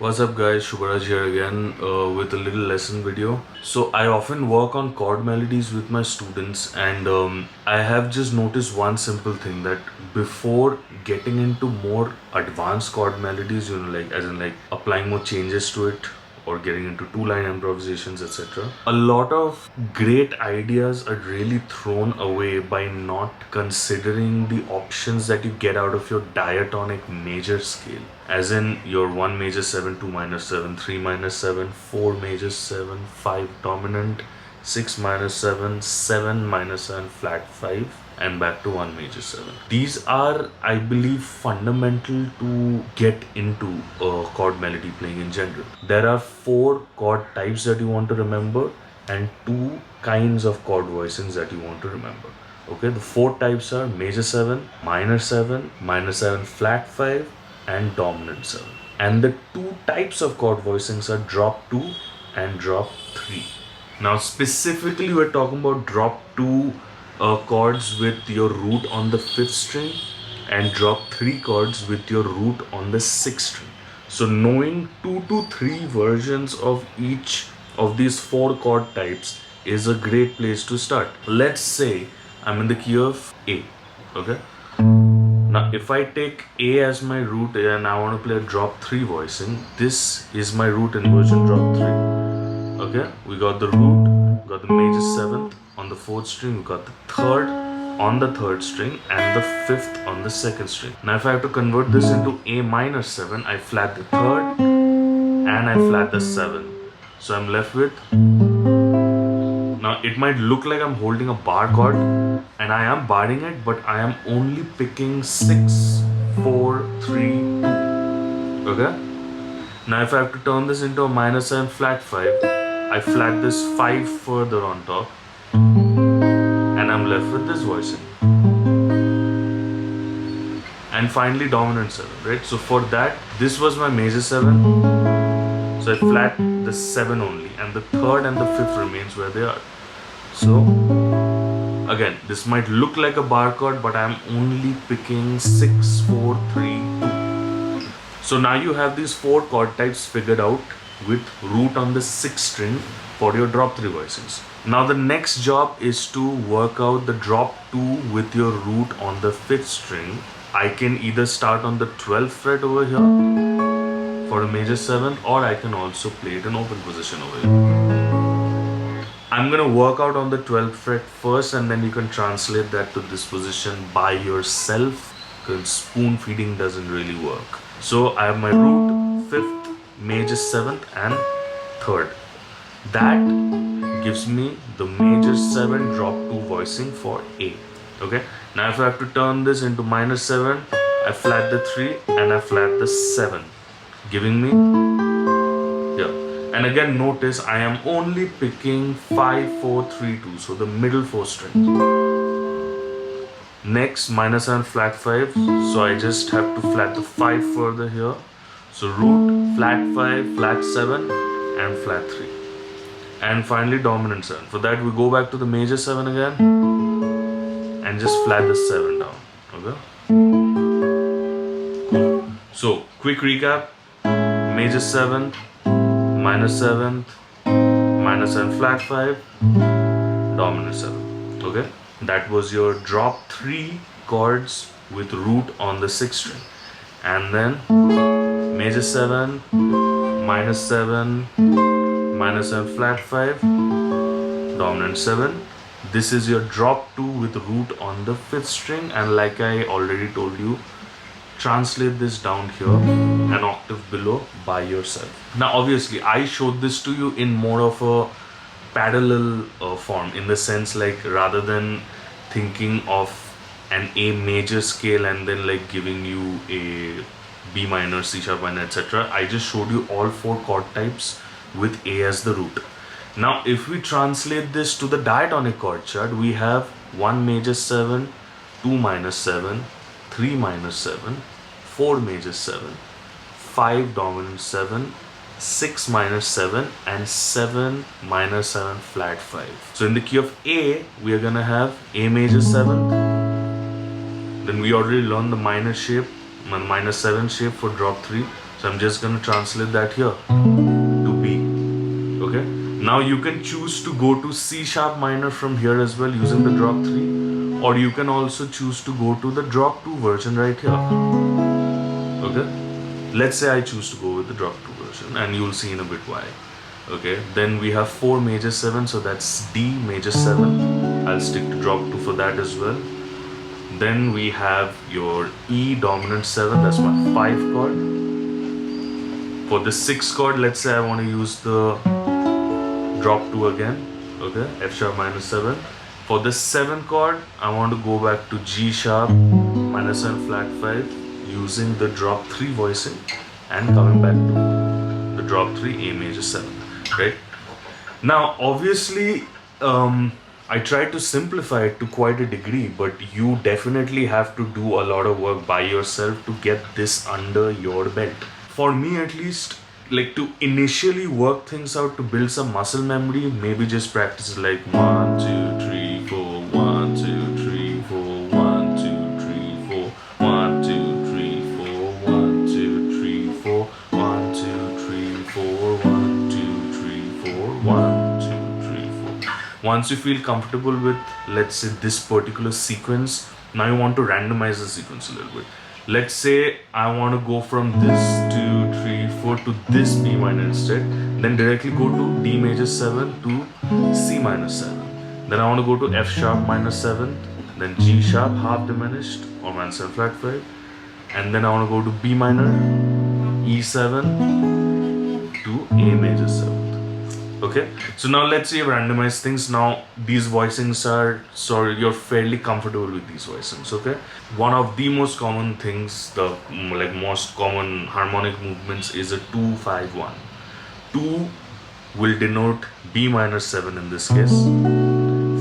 What's up guys, Subharaj here again with a little lesson video. So I often work on chord melodies with my students and I have just noticed one simple thing that before getting into more advanced chord melodies, like as in like applying more changes to it or getting into two-line improvisations, etc. A lot of great ideas are really thrown away by not considering the options that you get out of your diatonic major scale. As in your 1 major 7, 2 minor 7, 3 minor 7, 4 major 7, 5 dominant, 6 minor 7, 7 minor 7 flat 5 and back to 1 major 7. These are, I believe, fundamental to get into chord melody playing in general. There are 4 chord types that you want to remember and 2 kinds of chord voicings that you want to remember. Okay, the 4 types are major 7, minor 7 flat 5 and dominant 7. And the 2 types of chord voicings are drop 2 and drop 3. Now specifically we're talking about drop 2 chords with your root on the 5th string and drop 3 chords with your root on the 6th string. So knowing 2 to 3 versions of each of these 4 chord types is a great place to start. Let's say I'm in the key of A, okay? Now if I take A as my root and I want to play a drop 3 voicing, this is my root inversion drop 3. Okay, we got the root, got the major 7th on the 4th string, we got the 3rd on the 3rd string and the 5th on the 2nd string. Now if I have to convert this into A minor 7, I flat the 3rd and I flat the 7th. So I'm left with, now it might look like I'm holding a bar chord and I am barring it, but I am only picking 6, 4, 3, 2. Okay? Now if I have to turn this into a minor 7 flat 5, I flat this 5 further on top and I'm left with this voicing. And finally dominant 7, right? So for that, this was my major 7. So I flat the 7 only and the 3rd and the 5th remains where they are. So again, this might look like a bar chord, but I'm only picking 6, 4, 3, 2. So now you have these 4 chord types figured out with root on the 6th string for your drop 3 voicings. Now the next job is to work out the drop 2 with your root on the 5th string. I can either start on the 12th fret over here for a major 7, or I can also play it in open position over here. I'm gonna work out on the 12th fret first and then you can translate that to this position by yourself, because spoon feeding doesn't really work. So I have my root, 5th, major 7th and 3rd. That gives me the major 7 drop 2 voicing for A. Okay, now if I have to turn this into minor 7, I flat the 3 and I flat the 7, giving me, yeah. And again notice I am only picking 5, 4, 3, 2, so the middle 4 strings. Next, minor 7 flat 5, so I just have to flat the 5 further here. So root, flat 5, flat 7 and flat 3. And finally dominant 7. For that we go back to the major 7 again and just flat the 7 down. Okay? Cool. So quick recap. Major 7th, minor 7th, minor 7 flat 5, dominant 7. Okay? That was your drop 3 chords with root on the 6th string. And then major 7, minor 7, minor 7 flat 5, dominant 7. This is your drop 2 with root on the 5th string, and like I already told you, translate this down here an octave below by yourself. Now obviously I showed this to you in more of a parallel form, in the sense like rather than thinking of an A major scale and then like giving you a B minor, C sharp minor, etc. I just showed you all 4 chord types with A as the root. Now if we translate this to the diatonic chord chart, we have 1 major 7, 2 minor 7, 3 minor 7, 4 major 7, 5 dominant 7, 6 minor 7 and 7 minor 7 flat 5. So in the key of A, we are gonna have A major 7th. Then we already learned the minor shape, minor 7 shape for drop 3. So I'm just gonna translate that here to B. Okay. Now you can choose to go to C sharp minor from here as well using the drop 3, or you can also choose to go to the drop 2 version right here. Okay. Let's say I choose to go with the drop 2 version, and you'll see in a bit why. Okay, then we have 4 major 7, so that's D major 7. I'll stick to drop 2 for that as well. Then we have your E dominant 7, that's my 5 chord. For the 6 chord, let's say I want to use the drop 2 again. Okay, F sharp minor 7. For the 7 chord, I want to go back to G sharp minor 7 flat 5 using the drop 3 voicing and coming back to the drop 3 A major 7. Right now, obviously, I tried to simplify it to quite a degree, but you definitely have to do a lot of work by yourself to get this under your belt. For me, at least, like to initially work things out to build some muscle memory, maybe just practice like 1, 2, 3, 4, 1, 2, 3, 4, 1, 2, 3, 4, 1, 2, 3, 4, 1, 2, 3, 4, 1, 2, 3, 4, 1, 2, 3, 4, 1, 2, 3, 4. Once you feel comfortable with, let's say, this particular sequence, now you want to randomize the sequence a little bit. Let's say I want to go from this 2, 3, 4 to this B minor instead, then directly go to D major 7 to C minor 7. Then I want to go to F sharp minor 7, then G sharp half diminished or minor 7 flat 5, and then I want to go to B minor, E7 to A major 7. Okay, so now let's say you randomize things. Now these voicings are, sorry, you're fairly comfortable with these voicings. Okay, one of the most common things, the most common harmonic movements is a 2-5-1. 2 will denote B minor 7 in this case,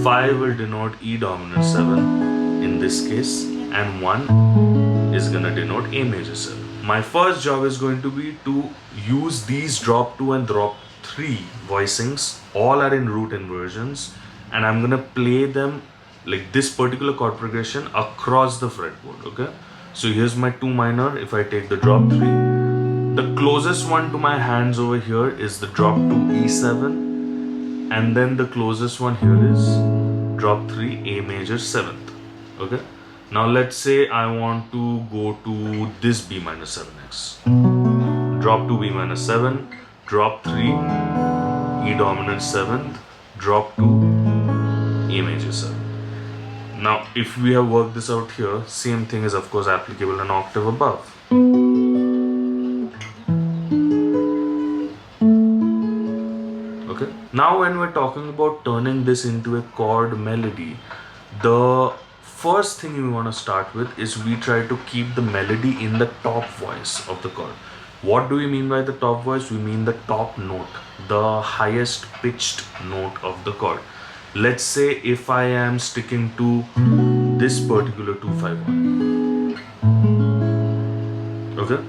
5 will denote E dominant 7 in this case, and 1 is gonna denote A major 7. My first job is going to be to use these drop 2 and drop 3 voicings, all are in root inversions, and I'm gonna play them like this particular chord progression across the fretboard. Okay, so here's my 2 minor. If I take the drop 3, the closest one to my hands over here is the drop 2 E7, and then the closest one here is drop 3 A major 7th. Okay, now let's say I want to go to this B minor 7x, drop 2 B minor 7, drop 3 E dominant 7th, drop 2 A major 7. Now if we have worked this out here, same thing is of course applicable an octave above. Okay, now when we're talking about turning this into a chord melody, the first thing we want to start with is we try to keep the melody in the top voice of the chord. What do we mean by the top voice? We mean the top note, the highest pitched note of the chord. Let's say if I am sticking to this particular 2-5-1. Okay,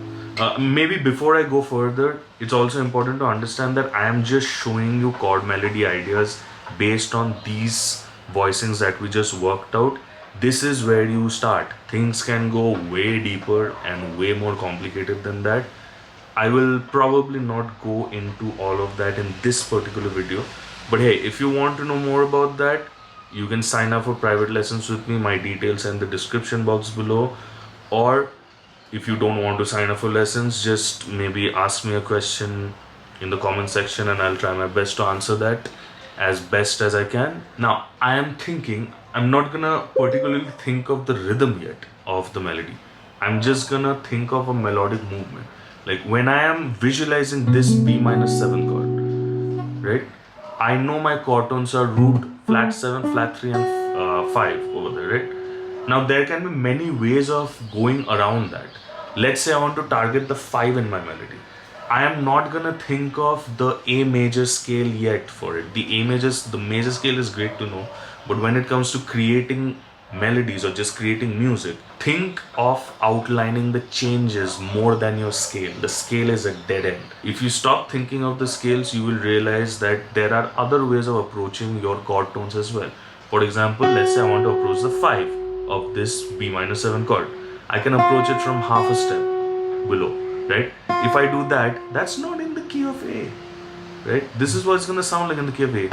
maybe before I go further, it's also important to understand that I am just showing you chord melody ideas based on these voicings that we just worked out. This is where you start. Things can go way deeper and way more complicated than that. I will probably not go into all of that in this particular video, but hey, if you want to know more about that, you can sign up for private lessons with me. My details are in the description box below, or if you don't want to sign up for lessons, just maybe ask me a question in the comment section and I'll try my best to answer that as best as I can. Now I am thinking, I'm not gonna particularly think of the rhythm yet of the melody. I'm just gonna think of a melodic movement. Like when I am visualizing this B minor 7 chord, right? I know my chord tones are root, flat 7, flat 3 and 5 over there, right? Now there can be many ways of going around that. Let's say I want to target the 5 in my melody. I am not gonna think of the A major scale yet for it. The major scale is great to know, but when it comes to creating melodies or just creating music, think of outlining the changes more than your scale. The scale is a dead end. If you stop thinking of the scales, you will realize that there are other ways of approaching your chord tones as well. For example, let's say I want to approach the 5 of this B minor 7 chord. I can approach it from half a step below, right? If I do that, that's not in the key of A, right? This is what it's gonna sound like in the key of A.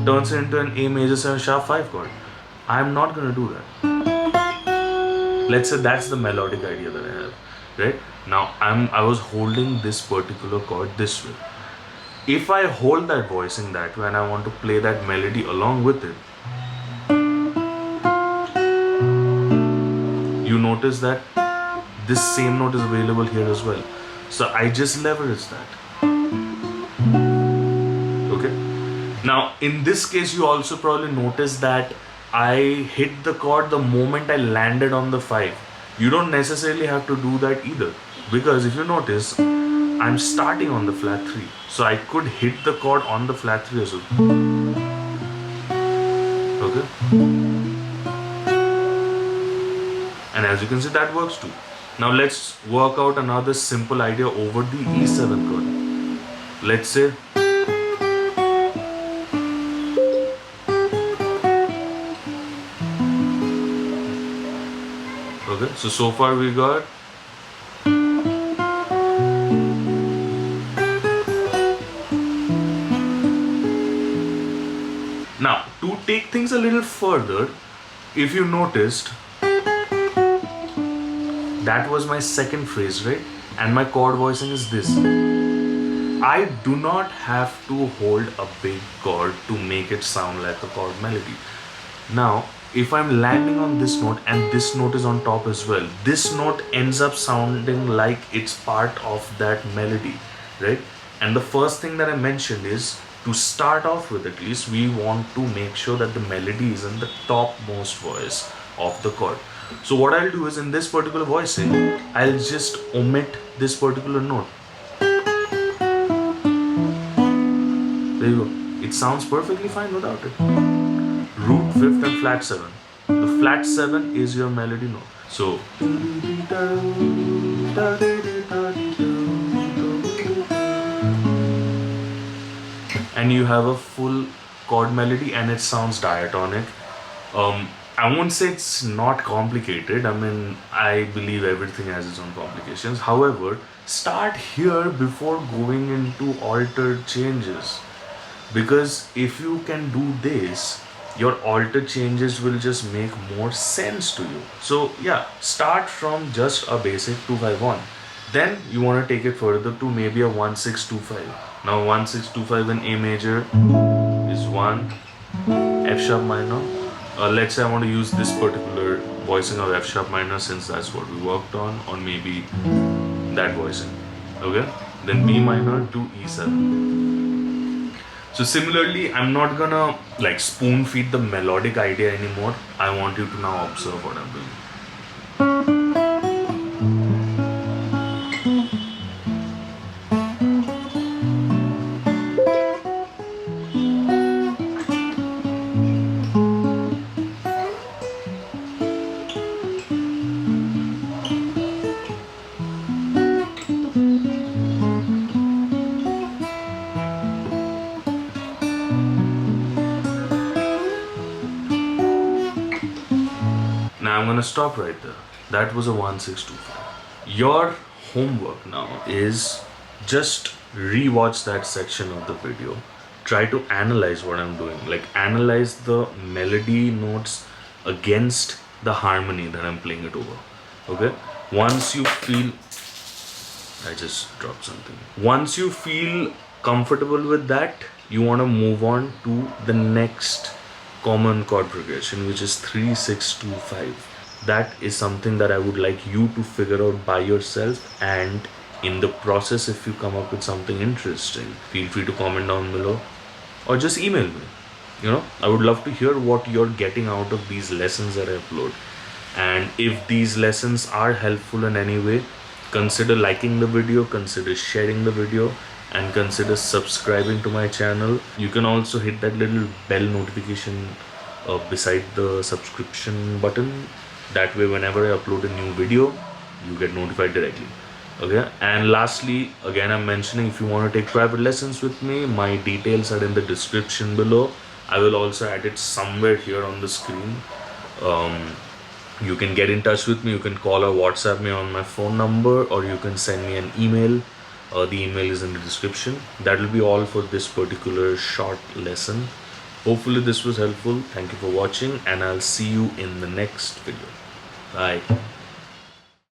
Turns it into an A major 7 sharp 5 chord. I'm not gonna do that. Let's say that's the melodic idea that I have, right? Now I was holding this particular chord this way. If I hold that voicing that way and I want to play that melody along with it, you notice that this same note is available here as well. So I just leverage that. Okay. Now in this case, you also probably notice that I hit the chord the moment I landed on the 5. You don't necessarily have to do that either, because if you notice, I'm starting on the flat 3. So I could hit the chord on the flat 3 as well. Okay. And as you can see, that works too. Now let's work out another simple idea over the E7 chord. Let's say okay, so far we got now to take things a little further, if you noticed, that was my second phrase, right? And my chord voicing is this. I do not have to hold a big chord to make it sound like a chord melody. Now, if I'm landing on this note and this note is on top as well, this note ends up sounding like it's part of that melody, right? And the first thing that I mentioned is, to start off with at least, we want to make sure that the melody is in the topmost voice of the chord. So what I'll do is, in this particular voicing, I'll just omit this particular note. There you go. It sounds perfectly fine without it. Root 5th and flat 7. The flat 7 is your melody note. So and you have a full chord melody and it sounds diatonic. I won't say it's not complicated. I mean, I believe everything has its own complications. However, start here before going into altered changes. Because if you can do this, your altered changes will just make more sense to you. So yeah, start from just a basic 2-5-1. Then you want to take it further to maybe a 1-6-2-5. Now 1-6-2-5 in A major is 1, F sharp minor. Let's say I want to use this particular voicing of F sharp minor since that's what we worked on, or maybe that voicing. Okay, then B minor to E7. So similarly, I'm not gonna like spoon feed the melodic idea anymore. I want you to now observe what I'm doing. Now I'm gonna stop right there. That was a 1-6-2-5. Your homework now is just rewatch that section of the video. Try to analyze what I'm doing. Like, analyze the melody notes against the harmony that I'm playing it over. Okay? Once you feel... I just dropped something. Once you feel comfortable with that, you want to move on to the next common chord progression, which is 3-6-2-5. That is something that I would like you to figure out by yourself, and in the process, if you come up with something interesting, feel free to comment down below or just email me. You know, I would love to hear what you're getting out of these lessons that I upload. And if these lessons are helpful in any way, consider liking the video, consider sharing the video, and consider subscribing to my channel. You can also hit that little bell notification beside the subscription button. That way, whenever I upload a new video, you get notified directly. Okay? And lastly, again, I'm mentioning, if you want to take private lessons with me, my details are in the description below. I will also add it somewhere here on the screen. You can get in touch with me. You can call or WhatsApp me on my phone number, or you can send me an email. The email is in the description. That will be all for this particular short lesson. Hopefully this was helpful. Thank you for watching, and I'll see you in the next video. Bye.